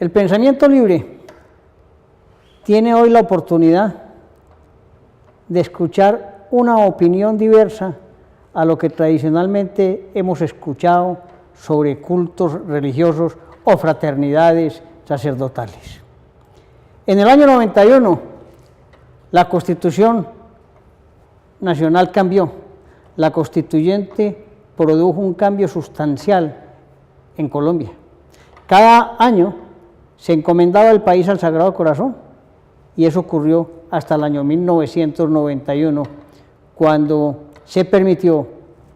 El pensamiento libre tiene hoy la oportunidad de escuchar una opinión diversa a lo que tradicionalmente hemos escuchado sobre cultos religiosos o fraternidades sacerdotales. En el año 91, la Constitución Nacional cambió. La Constituyente produjo un cambio sustancial en Colombia. Cada año se encomendaba el país al Sagrado Corazón, y eso ocurrió hasta el año 1991, cuando se permitió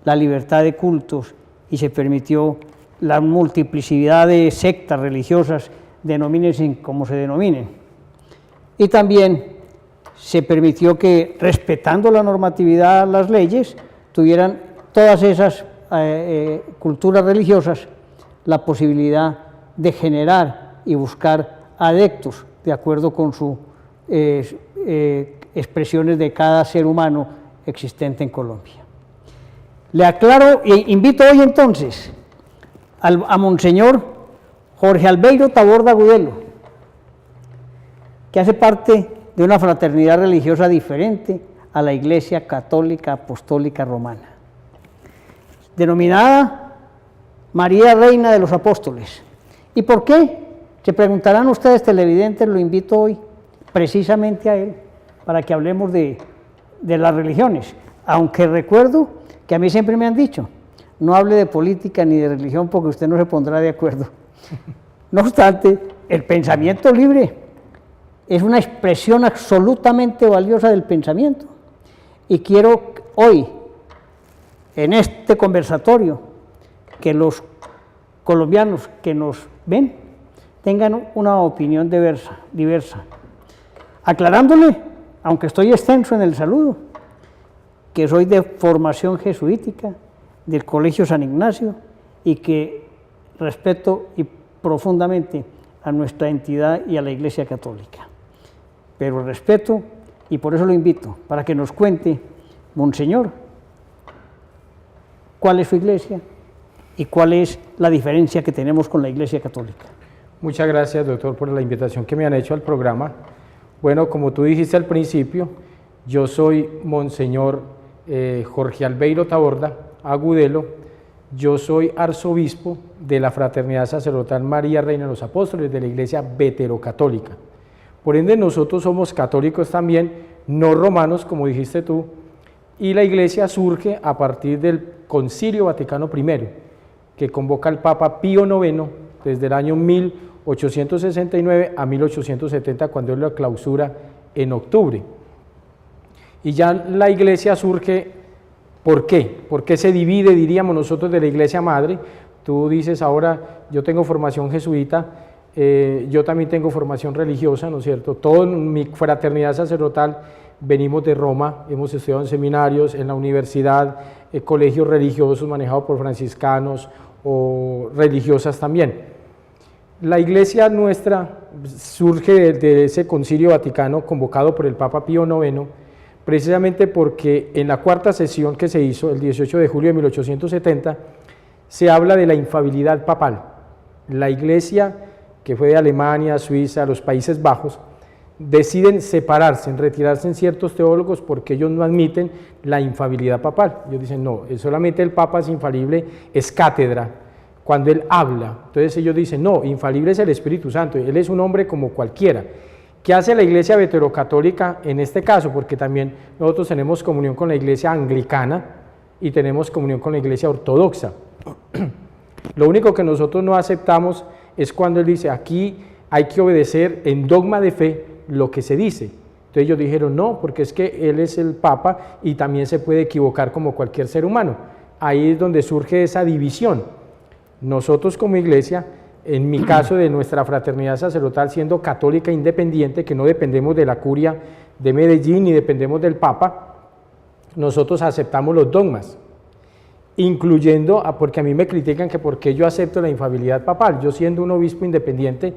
la libertad de cultos y se permitió la multiplicidad de sectas religiosas, denomínense como se denominen. Y también se permitió que, respetando la normatividad, las leyes, tuvieran todas esas culturas religiosas la posibilidad de generar y buscar adeptos de acuerdo con sus expresiones de cada ser humano existente en Colombia. Le aclaro e invito hoy entonces a Monseñor Jorge Albeiro Taborda Agudelo, que hace parte de una fraternidad religiosa diferente a la Iglesia Católica Apostólica Romana, denominada María Reina de los Apóstoles. ¿Y por qué? Se preguntarán ustedes, televidentes, lo invito hoy precisamente a él, para que hablemos de las religiones, aunque recuerdo que a mí siempre me han dicho, no hable de política ni de religión porque usted no se pondrá de acuerdo. No obstante, el pensamiento libre es una expresión absolutamente valiosa del pensamiento, y quiero hoy, en este conversatorio, que los colombianos que nos ven tengan una opinión diversa, aclarándole, aunque estoy extenso en el saludo, que soy de formación jesuítica, del Colegio San Ignacio, y que respeto profundamente a nuestra entidad y a la Iglesia Católica. Pero respeto, y por eso lo invito, para que nos cuente, Monseñor, cuál es su iglesia y cuál es la diferencia que tenemos con la Iglesia Católica. Muchas gracias, doctor, por la invitación que me han hecho al programa. Bueno, como tú dijiste al principio, yo soy Monseñor Jorge Albeiro Taborda Agudelo. Yo soy arzobispo de la Fraternidad Sacerdotal María Reina de los Apóstoles de la Iglesia Veterocatólica. Por ende, nosotros somos católicos también, no romanos, como dijiste tú, y la Iglesia surge a partir del Concilio Vaticano I, que convoca al Papa Pío IX desde el año 1869 a 1870, cuando él lo clausura en octubre. Y ya la Iglesia surge, ¿por qué? ¿Por qué se divide, diríamos nosotros, de la Iglesia Madre? Tú dices ahora, yo tengo formación jesuita, yo también tengo formación religiosa, ¿no es cierto? Toda mi fraternidad sacerdotal venimos de Roma, hemos estudiado en seminarios, en la universidad, colegios religiosos manejados por franciscanos o religiosas también. La iglesia nuestra surge de ese concilio vaticano convocado por el Papa Pío IX, precisamente porque en la cuarta sesión que se hizo el 18 de julio de 1870 se habla de la infalibilidad papal. La iglesia, que fue de Alemania, Suiza, los Países Bajos, deciden separarse, retirarse en ciertos teólogos porque ellos no admiten la infalibilidad papal. Ellos dicen, no, solamente el Papa es infalible, es cátedra, cuando él habla. Entonces ellos dicen, no, infalible es el Espíritu Santo, él es un hombre como cualquiera. ¿Qué hace la Iglesia Veterocatólica en este caso? Porque también nosotros tenemos comunión con la Iglesia Anglicana y tenemos comunión con la Iglesia Ortodoxa. Lo único que nosotros no aceptamos es cuando él dice, aquí hay que obedecer en dogma de fe lo que se dice. Entonces ellos dijeron, no, porque es que él es el Papa y también se puede equivocar como cualquier ser humano. Ahí es donde surge esa división. Nosotros como iglesia, en mi caso de nuestra fraternidad sacerdotal, siendo católica independiente, que no dependemos de la curia de Medellín ni dependemos del Papa, nosotros aceptamos los dogmas, incluyendo, porque a mí me critican que por qué yo acepto la infalibilidad papal, yo siendo un obispo independiente,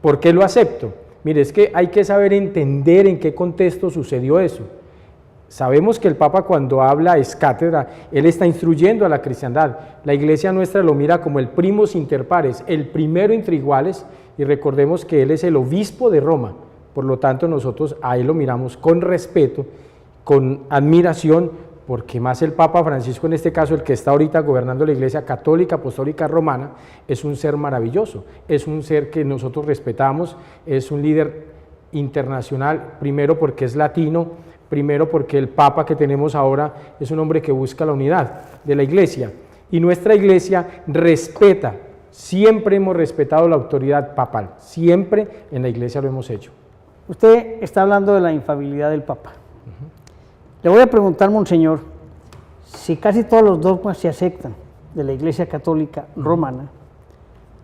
¿por qué lo acepto? Mire, es que hay que saber entender en qué contexto sucedió eso. Sabemos que el Papa cuando habla es cátedra, él está instruyendo a la cristiandad. La Iglesia nuestra lo mira como el primus inter pares, el primero entre iguales, y recordemos que él es el obispo de Roma. Por lo tanto, nosotros a él lo miramos con respeto, con admiración, porque más el Papa Francisco, en este caso el que está ahorita gobernando la Iglesia Católica Apostólica Romana, es un ser maravilloso, es un ser que nosotros respetamos, es un líder internacional, primero porque es latino, primero porque el Papa que tenemos ahora es un hombre que busca la unidad de la Iglesia, y nuestra Iglesia respeta, siempre hemos respetado la autoridad papal, siempre en la Iglesia lo hemos hecho. Usted está hablando de la infalibilidad del Papa. Le voy a preguntar, monseñor, si casi todos los dogmas se aceptan de la Iglesia Católica Romana,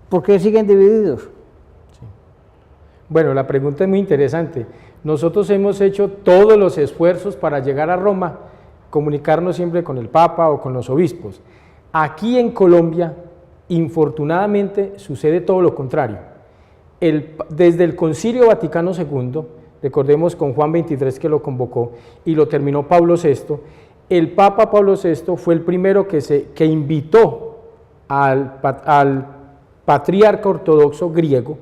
¿por qué siguen divididos? Sí. Bueno, la pregunta es muy interesante. Nosotros hemos hecho todos los esfuerzos para llegar a Roma, comunicarnos siempre con el Papa o con los obispos. Aquí en Colombia, infortunadamente, sucede todo lo contrario. Desde el Concilio Vaticano II, recordemos con Juan XXIII que lo convocó y lo terminó Pablo VI, el Papa Pablo VI fue el primero que invitó al patriarca ortodoxo griego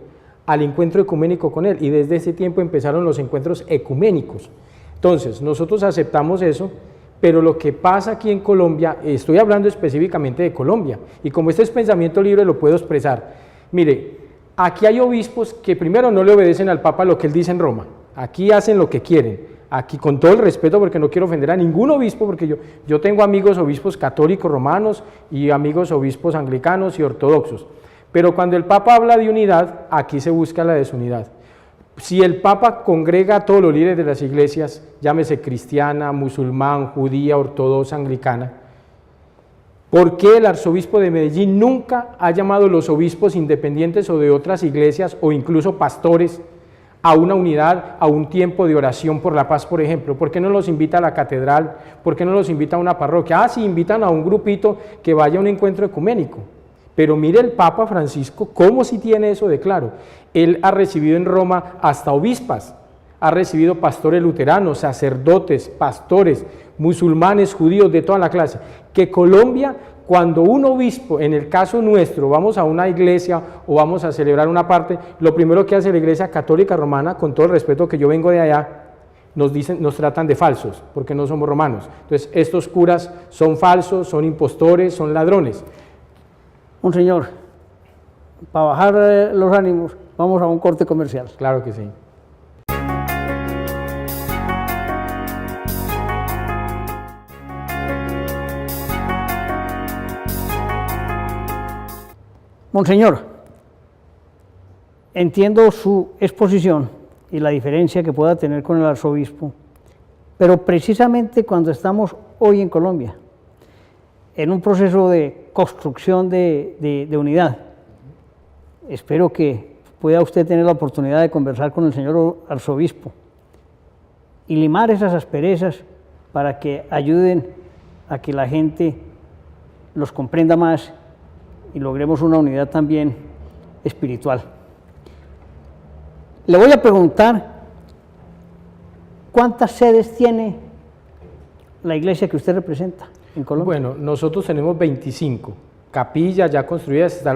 al encuentro ecuménico con él, y desde ese tiempo empezaron los encuentros ecuménicos. Entonces, nosotros aceptamos eso, pero lo que pasa aquí en Colombia, estoy hablando específicamente de Colombia, y como este es pensamiento libre lo puedo expresar. Mire, aquí hay obispos que primero no le obedecen al Papa lo que él dice en Roma, aquí hacen lo que quieren, aquí con todo el respeto porque no quiero ofender a ningún obispo, porque yo tengo amigos obispos católicos romanos y amigos obispos anglicanos y ortodoxos, pero cuando el Papa habla de unidad, aquí se busca la desunidad. Si el Papa congrega a todos los líderes de las iglesias, llámese cristiana, musulmán, judía, ortodoxa, anglicana, ¿por qué el arzobispo de Medellín nunca ha llamado a los obispos independientes o de otras iglesias o incluso pastores a una unidad, a un tiempo de oración por la paz, por ejemplo? ¿Por qué no los invita a la catedral? ¿Por qué no los invita a una parroquia? Sí, invitan a un grupito que vaya a un encuentro ecuménico. Pero mire el Papa Francisco, cómo si tiene eso de claro. Él ha recibido en Roma hasta obispas, ha recibido pastores luteranos, sacerdotes, pastores, musulmanes, judíos, de toda la clase. Que Colombia, cuando un obispo, en el caso nuestro, vamos a una iglesia o vamos a celebrar una parte, lo primero que hace la Iglesia Católica Romana, con todo el respeto que yo vengo de allá, nos tratan de falsos, porque no somos romanos. Entonces, estos curas son falsos, son impostores, son ladrones. Monseñor, para bajar los ánimos, vamos a un corte comercial. Claro que sí. Monseñor, entiendo su exposición y la diferencia que pueda tener con el arzobispo, pero precisamente cuando estamos hoy en Colombia, en un proceso de construcción de unidad, espero que pueda usted tener la oportunidad de conversar con el señor arzobispo y limar esas asperezas para que ayuden a que la gente los comprenda más y logremos una unidad también espiritual. Le voy a preguntar, ¿cuántas sedes tiene la iglesia que usted representa en Colombia? Bueno, nosotros tenemos 25 capillas ya construidas. Está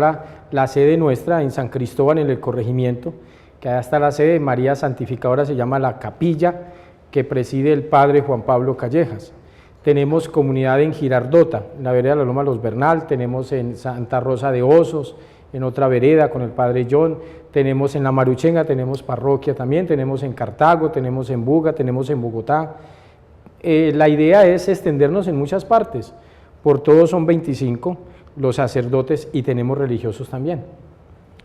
la sede nuestra en San Cristóbal, en el corregimiento, que allá está la sede de María Santificadora, se llama la capilla, que preside el padre Juan Pablo Callejas. Tenemos comunidad en Girardota, en la vereda de la Loma Los Bernal, tenemos en Santa Rosa de Osos, en otra vereda con el padre John, tenemos en La Maruchenga, tenemos parroquia también, tenemos en Cartago, tenemos en Buga, tenemos en Bogotá. La idea es extendernos en muchas partes, por todos son 25 los sacerdotes y tenemos religiosos también.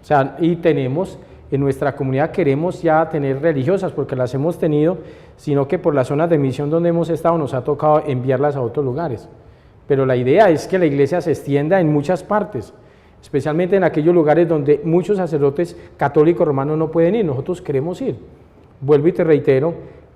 O sea, y tenemos, en nuestra comunidad queremos ya tener religiosas porque las hemos tenido, sino que por las zonas de misión donde hemos estado nos ha tocado enviarlas a otros lugares. Pero la idea es que la iglesia se extienda en muchas partes, especialmente en aquellos lugares donde muchos sacerdotes católicos romanos no pueden ir, nosotros queremos ir. Vuelvo y te reitero,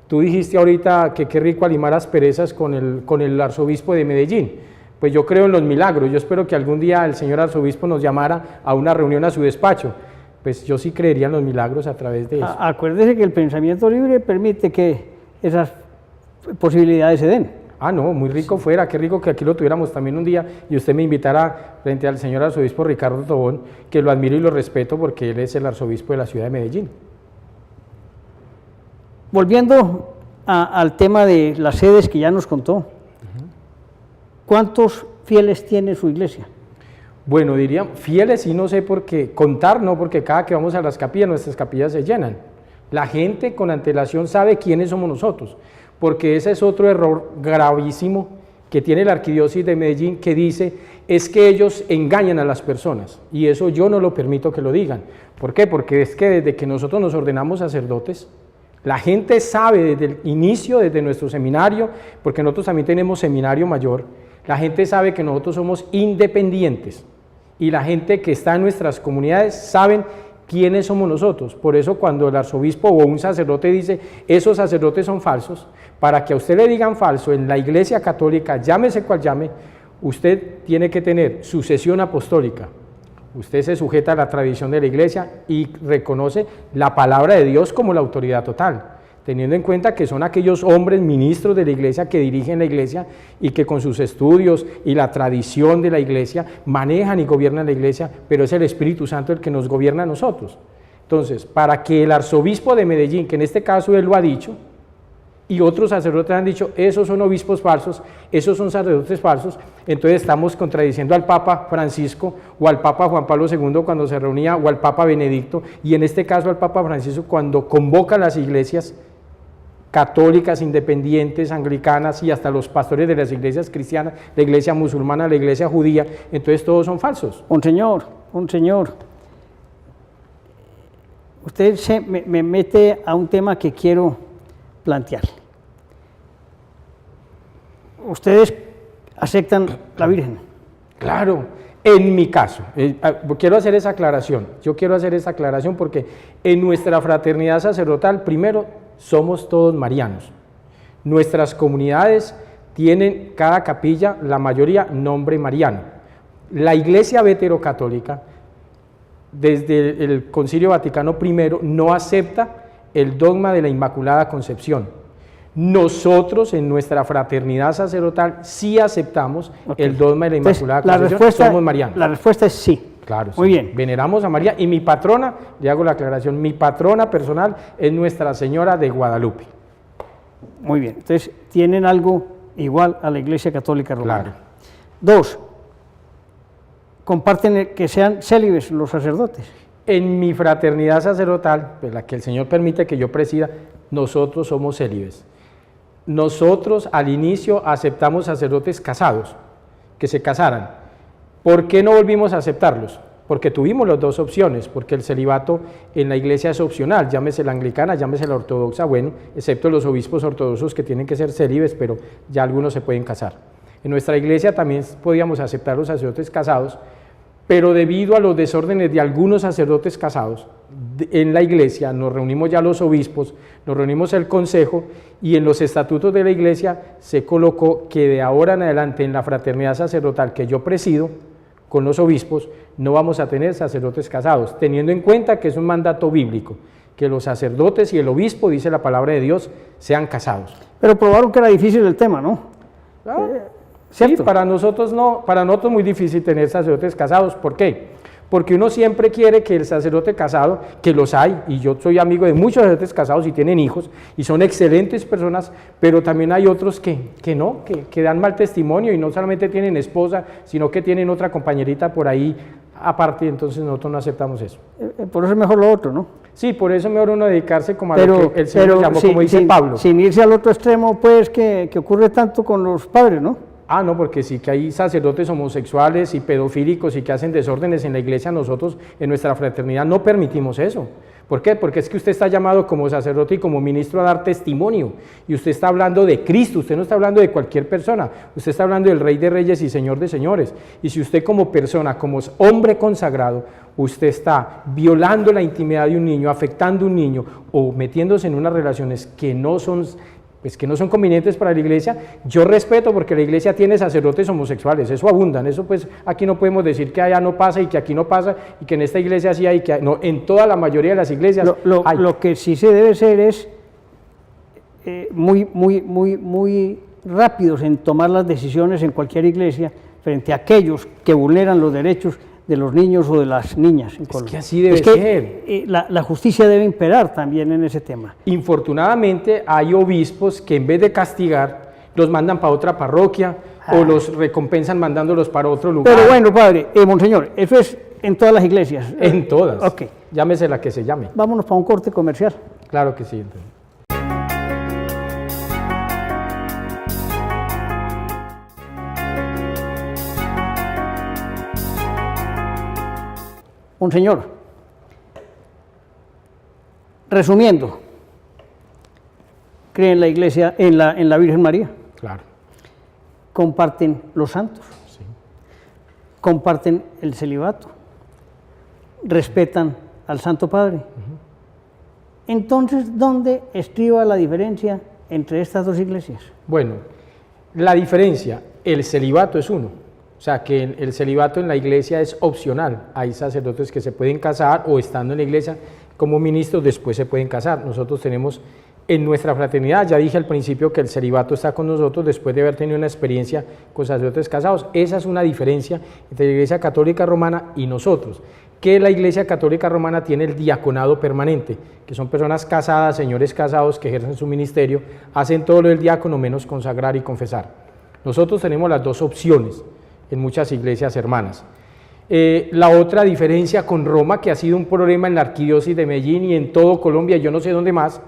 tú dijiste ahorita que qué rico alimar asperezas con el arzobispo de Medellín. Pues yo creo en los milagros, yo espero que algún día el señor arzobispo nos llamara a una reunión a su despacho. Pues yo sí creería en los milagros a través de eso. Acuérdese que el pensamiento libre permite que esas posibilidades se den. Ah, no, muy rico fuera, qué rico que aquí lo tuviéramos también un día y usted me invitara frente al señor arzobispo Ricardo Tobón, que lo admiro y lo respeto porque él es el arzobispo de la ciudad de Medellín. Volviendo al tema de las sedes que ya nos contó, ¿cuántos fieles tiene su iglesia? Bueno, diría fieles y no sé por qué, contar no, porque cada que vamos a las capillas, nuestras capillas se llenan. La gente con antelación sabe quiénes somos nosotros, porque ese es otro error gravísimo que tiene la Arquidiócesis de Medellín, que dice, es que ellos engañan a las personas, y eso yo no lo permito que lo digan. ¿Por qué? Porque es que desde que nosotros nos ordenamos sacerdotes, la gente sabe desde el inicio, desde nuestro seminario, porque nosotros también tenemos seminario mayor, la gente sabe que nosotros somos independientes, y la gente que está en nuestras comunidades saben quiénes somos nosotros. Por eso cuando el arzobispo o un sacerdote dice, esos sacerdotes son falsos, para que a usted le digan falso en la iglesia católica, llámese cual llame, usted tiene que tener sucesión apostólica. Usted se sujeta a la tradición de la iglesia y reconoce la palabra de Dios como la autoridad total, teniendo en cuenta que son aquellos hombres ministros de la iglesia que dirigen la iglesia y que con sus estudios y la tradición de la iglesia manejan y gobiernan la iglesia, pero es el Espíritu Santo el que nos gobierna a nosotros. Entonces, para que el arzobispo de Medellín, que en este caso él lo ha dicho, y otros sacerdotes han dicho, esos son obispos falsos, esos son sacerdotes falsos, entonces estamos contradiciendo al Papa Francisco o al Papa Juan Pablo II cuando se reunía, o al Papa Benedicto, y en este caso al Papa Francisco cuando convoca a las iglesias católicas, independientes, anglicanas y hasta los pastores de las iglesias cristianas, la iglesia musulmana, la iglesia judía, entonces todos son falsos. Un señor, usted me mete a un tema que quiero plantearle. ¿Ustedes aceptan la Virgen? Claro, en mi caso, quiero hacer esa aclaración, porque en nuestra fraternidad sacerdotal, primero, somos todos marianos. Nuestras comunidades tienen, cada capilla, la mayoría, nombre mariano. La iglesia veterocatólica, desde el Concilio Vaticano I, no acepta el dogma de la Inmaculada Concepción. Nosotros, en nuestra fraternidad sacerdotal, sí aceptamos el dogma de la Inmaculada Concepción, somos marianos. La respuesta es sí. Claro, muy sí. bien. Veneramos a María y mi patrona, le hago la aclaración, mi patrona personal es Nuestra Señora de Guadalupe. Muy bien, entonces tienen algo igual a la Iglesia Católica Romana. Claro. 2, comparten que sean célibes los sacerdotes. En mi fraternidad sacerdotal, pues la que el Señor permite que yo presida, nosotros somos célibes. Nosotros al inicio aceptamos sacerdotes casados, que se casaran. ¿Por qué no volvimos a aceptarlos? Porque tuvimos las dos opciones, porque el celibato en la iglesia es opcional, llámese la anglicana, llámese la ortodoxa, bueno, excepto los obispos ortodoxos que tienen que ser célibes, pero ya algunos se pueden casar. En nuestra iglesia también podíamos aceptar los sacerdotes casados, pero debido a los desórdenes de algunos sacerdotes casados, en la iglesia nos reunimos ya los obispos, nos reunimos el consejo y en los estatutos de la iglesia se colocó que de ahora en adelante en la fraternidad sacerdotal que yo presido, con los obispos, no vamos a tener sacerdotes casados, teniendo en cuenta que es un mandato bíblico, que los sacerdotes y el obispo, dice la palabra de Dios, sean casados. Pero probaron que era difícil el tema, ¿no? Sí, para nosotros no, para nosotros es muy difícil tener sacerdotes casados. ¿Por qué? Porque uno siempre quiere que el sacerdote casado, que los hay, y yo soy amigo de muchos sacerdotes casados y tienen hijos, y son excelentes personas, pero también hay otros que dan mal testimonio y no solamente tienen esposa, sino que tienen otra compañerita por ahí aparte, entonces nosotros no aceptamos eso. Por eso es mejor lo otro, ¿no? Sí, por eso es mejor uno dedicarse como a lo que el Señor llamó, como dice Pablo. Sin irse al otro extremo, pues, que ocurre tanto con los padres, ¿no? Ah, no, porque sí que hay sacerdotes homosexuales y pedofílicos y que hacen desórdenes en la iglesia, nosotros en nuestra fraternidad no permitimos eso. ¿Por qué? Porque es que usted está llamado como sacerdote y como ministro a dar testimonio, y usted está hablando de Cristo, usted no está hablando de cualquier persona, usted está hablando del Rey de Reyes y Señor de Señores, y si usted como persona, como hombre consagrado, usted está violando la intimidad de un niño, afectando a un niño, o metiéndose en unas relaciones que no son convenientes para la iglesia, yo respeto, porque la iglesia tiene sacerdotes homosexuales, eso abundan, eso pues aquí no podemos decir que allá no pasa y que aquí no pasa y que en esta iglesia sí hay, no, en toda la mayoría de las iglesias hay. Lo que sí se debe hacer es muy rápidos en tomar las decisiones en cualquier iglesia frente a aquellos que vulneran los derechos de los niños o de las niñas en Colombia. Que así debe ser. La justicia debe imperar también en ese tema. Infortunadamente hay obispos que en vez de castigar los mandan para otra parroquia o los recompensan mandándolos para otro lugar. Pero bueno, padre, monseñor, eso es en todas las iglesias. En todas. Ok. Llámese la que se llame. Vámonos para un corte comercial. Claro que sí. Entonces. Monseñor, resumiendo, ¿creen en la Iglesia, en la Virgen María? Claro. ¿Comparten los santos? Sí. ¿Comparten el celibato? ¿Respetan al Santo Padre? Entonces, ¿dónde estriba la diferencia entre estas dos iglesias? Bueno, la diferencia, el celibato es uno. O sea, que el celibato en la iglesia es opcional. Hay sacerdotes que se pueden casar o estando en la iglesia como ministros después se pueden casar. Nosotros tenemos en nuestra fraternidad, ya dije al principio que el celibato está con nosotros después de haber tenido una experiencia con sacerdotes casados. Esa es una diferencia entre la Iglesia Católica Romana y nosotros, que la Iglesia Católica Romana tiene el diaconado permanente, que son personas casadas, señores casados que ejercen su ministerio, hacen todo lo del diácono menos consagrar y confesar. Nosotros tenemos las dos opciones en muchas iglesias hermanas. La otra diferencia con Roma, que ha sido un problema en la arquidiócesis de Medellín y en todo Colombia, yo no sé dónde más,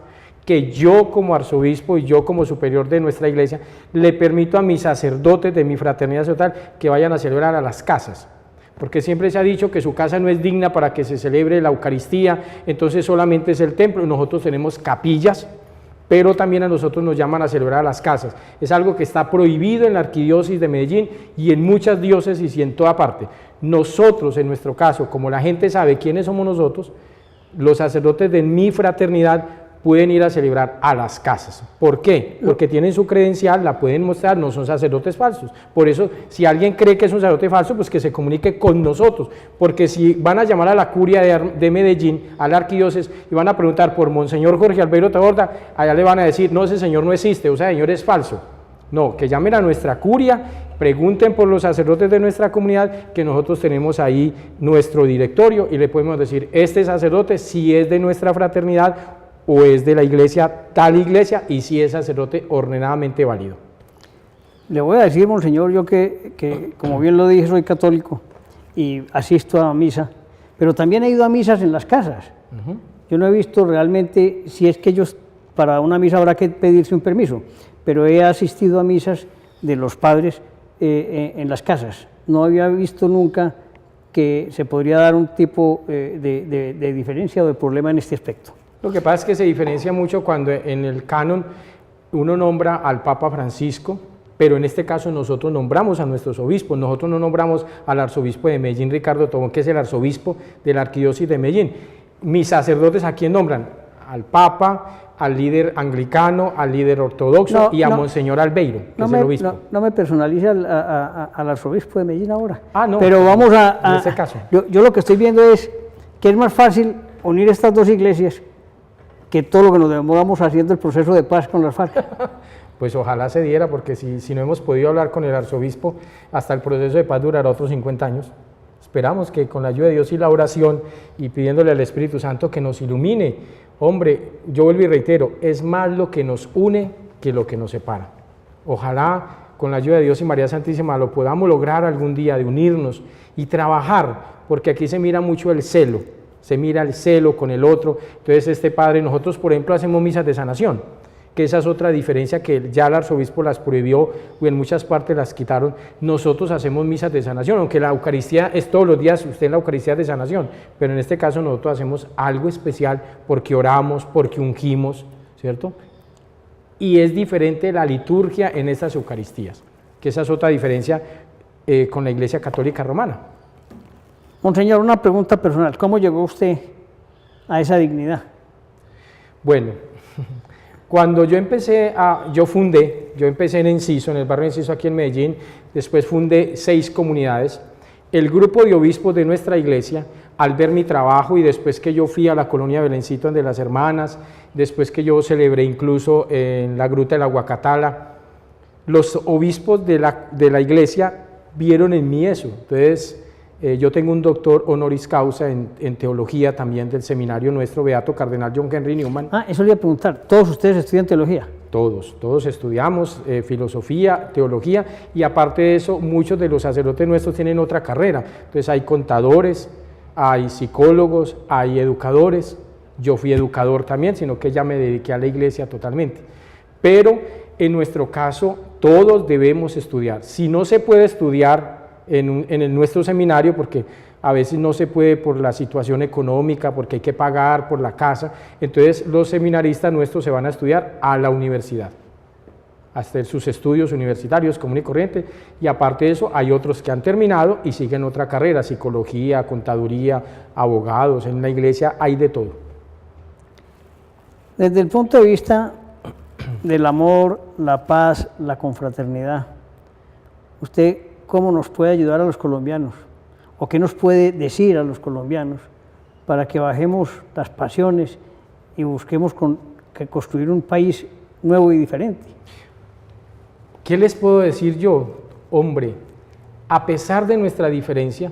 que yo como arzobispo y yo como superior de nuestra iglesia, le permito a mis sacerdotes de mi fraternidad sacerdotal que vayan a celebrar a las casas, porque siempre se ha dicho que su casa no es digna para que se celebre la Eucaristía, entonces solamente es el templo, y nosotros tenemos capillas, pero también a nosotros nos llaman a celebrar a las casas. Es algo que está prohibido en la arquidiócesis de Medellín y en muchas diócesis y en toda parte. Nosotros, en nuestro caso, como la gente sabe quiénes somos nosotros, los sacerdotes de mi fraternidad pueden ir a celebrar a las casas. ¿Por qué? Porque tienen su credencial, la pueden mostrar, no son sacerdotes falsos. Por eso, si alguien cree que es un sacerdote falso, pues que se comunique con nosotros. Porque si van a llamar a la curia de Medellín, a la arquidiócesis, y van a preguntar por Monseñor Jorge Albeiro Taborda, allá le van a decir, no, ese señor no existe, o sea, señor es falso. No, que llamen a nuestra curia, pregunten por los sacerdotes de nuestra comunidad, que nosotros tenemos ahí nuestro directorio, y le podemos decir, este sacerdote si es de nuestra fraternidad, o es de la iglesia, tal iglesia, y si es sacerdote ordenadamente válido. Le voy a decir, monseñor, yo que como bien lo dije, soy católico y asisto a misa, pero también he ido a misas en las casas. Yo no he visto realmente, si es que ellos, para una misa habrá que pedirse un permiso, pero he asistido a misas de los padres en las casas. No había visto nunca que se podría dar un tipo de diferencia o de problema en este aspecto. Lo que pasa es que se diferencia mucho cuando en el canon uno nombra al Papa Francisco, pero en este caso nosotros nombramos a nuestros obispos, nosotros no nombramos al arzobispo de Medellín, Ricardo Tobón, que es el arzobispo de la arquidiócesis de Medellín. Mis sacerdotes, ¿a quién nombran? Al Papa, al líder anglicano, al líder ortodoxo y a Monseñor Albeiro, que es el obispo. No me personalice al arzobispo de Medellín ahora. No, pero vamos en este caso. Yo lo que estoy viendo es que es más fácil unir estas dos iglesias que todo lo que nos demoramos haciendo el proceso de paz con las FARC. Pues ojalá se diera, porque si no hemos podido hablar con el arzobispo, hasta el proceso de paz durará otros 50 años. Esperamos que con la ayuda de Dios y la oración, y pidiéndole al Espíritu Santo que nos ilumine. Hombre, yo vuelvo y reitero, es más lo que nos une que lo que nos separa. Ojalá con la ayuda de Dios y María Santísima lo podamos lograr algún día, de unirnos y trabajar, porque aquí se mira mucho el celo. Se mira el celo con el otro. Entonces padre, nosotros por ejemplo hacemos misas de sanación, que esa es otra diferencia, que ya el arzobispo las prohibió y en muchas partes las quitaron. Nosotros hacemos misas de sanación, aunque la Eucaristía es todos los días, usted en la Eucaristía de sanación, pero en este caso nosotros hacemos algo especial porque oramos, porque ungimos, ¿cierto? Y es diferente la liturgia en estas Eucaristías, que esa es otra diferencia con la Iglesia Católica Romana. Monseñor, una pregunta personal, ¿cómo llegó usted a esa dignidad? Bueno, cuando yo empecé yo empecé en Enciso, en el barrio de Enciso aquí en Medellín, después fundé 6 comunidades, El grupo de obispos de nuestra iglesia, al ver mi trabajo y después que yo fui a la colonia Belencito de las Hermanas, después que yo celebré incluso en la Gruta de la Guacatala, los obispos de la iglesia vieron en mí eso. Entonces, yo tengo un doctor honoris causa en teología también del seminario nuestro, Beato Cardenal John Henry Newman. Eso le iba a preguntar, ¿todos ustedes estudian teología? Todos estudiamos filosofía, teología, y aparte de eso, muchos de los sacerdotes nuestros tienen otra carrera. Entonces hay contadores, hay psicólogos, hay educadores. Yo fui educador también, sino que ya me dediqué a la iglesia totalmente. Pero en nuestro caso, todos debemos estudiar. Si no se puede estudiar en nuestro seminario, porque a veces no se puede por la situación económica, porque hay que pagar por la casa, entonces los seminaristas nuestros se van a estudiar a la universidad, a hacer sus estudios universitarios común y corriente, y aparte de eso hay otros que han terminado y siguen otra carrera, psicología, contaduría, abogados. En la iglesia hay de todo. Desde el punto de vista del amor, la paz, la confraternidad, ¿usted cómo nos puede ayudar a los colombianos? ¿O qué nos puede decir a los colombianos para que bajemos las pasiones y busquemos construir un país nuevo y diferente? ¿Qué les puedo decir yo? Hombre, a pesar de nuestra diferencia,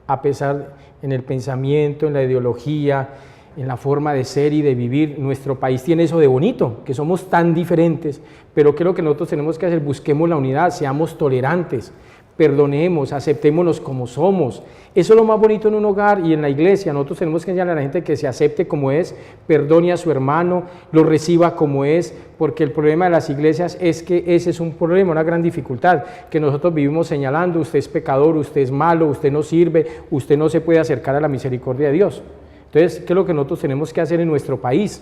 a pesar en el pensamiento, en la ideología, en la forma de ser y de vivir, nuestro país tiene eso de bonito, que somos tan diferentes, pero creo que nosotros tenemos que hacer, busquemos la unidad, seamos tolerantes, perdonemos, aceptémonos como somos. Eso es lo más bonito en un hogar y en la iglesia. Nosotros tenemos que enseñarle a la gente que se acepte como es, perdone a su hermano, lo reciba como es, porque el problema de las iglesias es que ese es un problema, una gran dificultad, que nosotros vivimos señalando: usted es pecador, usted es malo, usted no sirve, usted no se puede acercar a la misericordia de Dios. Entonces, ¿qué es lo que nosotros tenemos que hacer en nuestro país?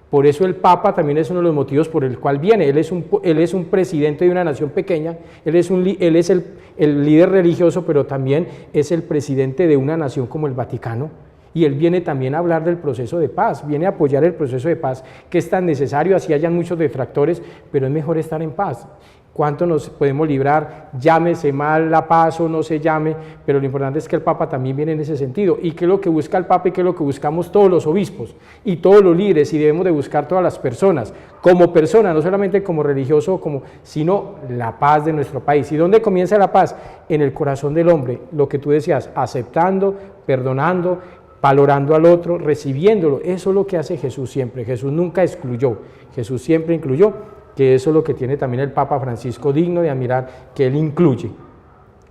Por eso el Papa también es uno de los motivos por el cual viene. Él es un presidente de una nación pequeña, él es el líder religioso, pero también es el presidente de una nación como el Vaticano, y él viene también a hablar del proceso de paz, viene a apoyar el proceso de paz que es tan necesario, así hayan muchos detractores, pero es mejor estar en paz. ¿Cuánto nos podemos librar? Llámese mal la paz o no se llame, pero lo importante es que el Papa también viene en ese sentido. ¿Y qué es lo que busca el Papa y qué es lo que buscamos todos los obispos y todos los líderes? Y debemos de buscar todas las personas, como persona, no solamente como religioso, sino la paz de nuestro país. ¿Y dónde comienza la paz? En el corazón del hombre, lo que tú decías, aceptando, perdonando, valorando al otro, recibiéndolo. Eso es lo que hace Jesús siempre. Jesús nunca excluyó, Jesús siempre incluyó. Que eso es lo que tiene también el Papa Francisco, digno de admirar, que él incluye,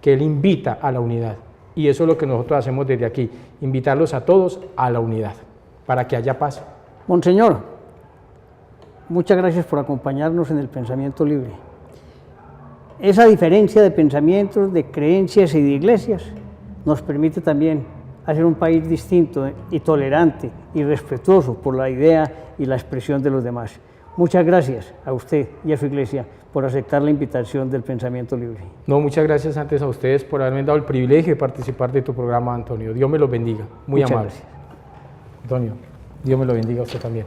que él invita a la unidad. Y eso es lo que nosotros hacemos desde aquí, invitarlos a todos a la unidad, para que haya paz. Monseñor, muchas gracias por acompañarnos en el Pensamiento Libre. Esa diferencia de pensamientos, de creencias y de iglesias nos permite también hacer un país distinto y tolerante y respetuoso por la idea y la expresión de los demás. Muchas gracias a usted y a su iglesia por aceptar la invitación del Pensamiento Libre. No, muchas gracias antes a ustedes por haberme dado el privilegio de participar de tu programa, Antonio. Dios me los bendiga. Muy amable. Muchas gracias. Antonio, Dios me lo bendiga a usted también.